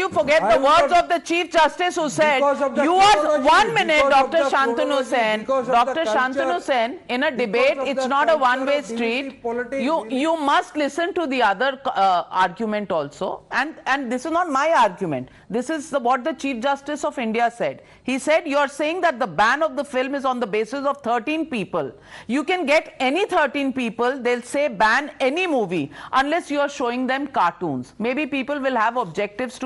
you forget the words of the Chief Justice who said, you are 1 minute, Dr. Shantanu Sen. Dr. Shantanu Sen, in a debate, it's not a one-way street. You must listen to the other argument also. And this is not my argument. This is what the Chief Justice of India said. He said, you are saying that the ban of the film is on the basis of 13 people. You can get any 13 people, they'll say ban any movie unless you are showing them cartoons. Maybe people will have objections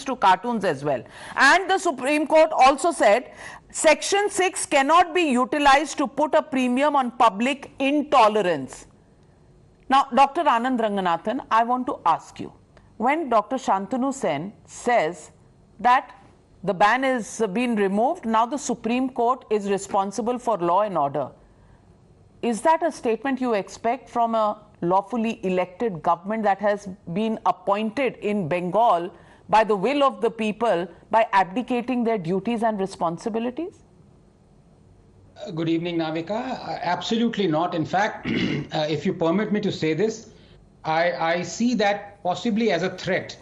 to cartoons as well. And the Supreme Court also said Section 6 cannot be utilized to put a premium on public intolerance. Now, Dr. Anand Ranganathan, I want to ask you, when Dr. Shantanu Sen says that the ban is been removed, now the Supreme Court is responsible for law and order, is that a statement you expect from a lawfully elected government that has been appointed in Bengal by the will of the people by abdicating their duties and responsibilities? Good evening, Navika. Absolutely not. In fact, if you permit me to say this, I see that possibly as a threat.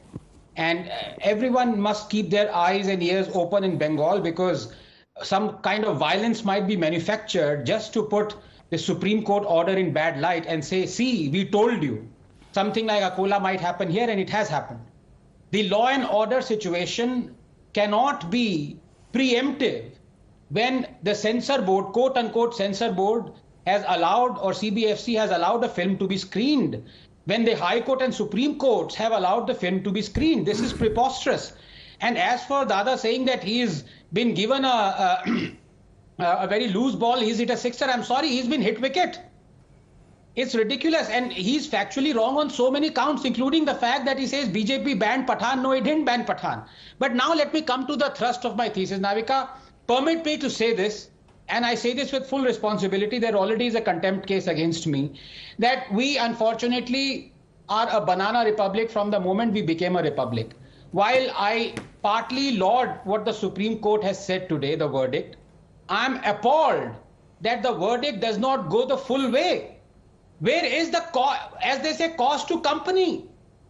And everyone must keep their eyes and ears open in Bengal, because some kind of violence might be manufactured just to put the Supreme Court order in bad light and say, see, we told you. Something like Akola might happen here, and it has happened. The law and order situation cannot be preemptive when the censor board, quote unquote censor board, has allowed, or CBFC has allowed a film to be screened, when the High Court and Supreme Courts have allowed the film to be screened. This is preposterous. And as for Dada saying that he's been given a very loose ball, he's hit a sixer, I'm sorry, he's been hit wicket. It's ridiculous, and he's factually wrong on so many counts, including the fact that he says BJP banned Pathan. No, it didn't ban Pathan. But now let me come to the thrust of my thesis. Navika, permit me to say this, and I say this with full responsibility. There already is a contempt case against me, that we unfortunately are a banana republic from the moment we became a republic. While I partly laud what the Supreme Court has said today, the verdict, I'm appalled that the verdict does not go the full way. Where is the, as they say, cost to company?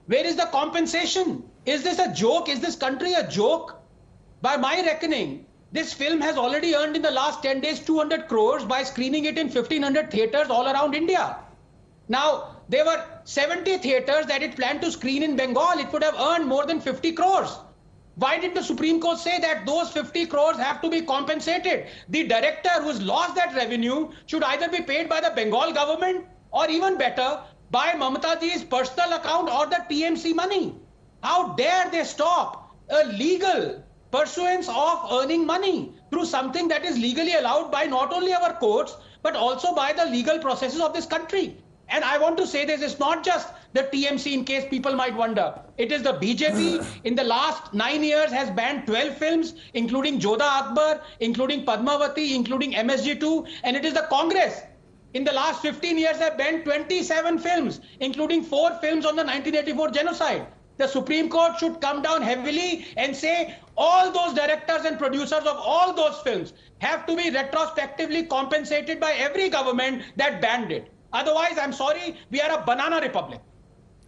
Where is the compensation? Is this a joke? Is this country a joke? By my reckoning, this film has already earned in the last 10 days 200 crores by screening it in 1,500 theatres all around India. Now, there were 70 theatres that it planned to screen in Bengal. It would have earned more than 50 crores. Why did the Supreme Court say that those 50 crores have to be compensated? The director who's lost that revenue should either be paid by the Bengal government, or even better, by Mamata ji's personal account or the TMC money. How dare they stop a legal pursuance of earning money through something that is legally allowed by not only our courts, but also by the legal processes of this country. And I want to say this, it's not just the TMC, in case people might wonder. It is the BJP in the last 9 years has banned 12 films, including Jodha Akbar, including Padmavati, including MSG2, and it is the Congress in the last 15 years have banned 27 films, including 4 films on the 1984 genocide. The Supreme Court should come down heavily and say all those directors and producers of all those films have to be retrospectively compensated by every government that banned it. Otherwise, I'm sorry, we are a banana republic.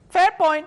Fair point.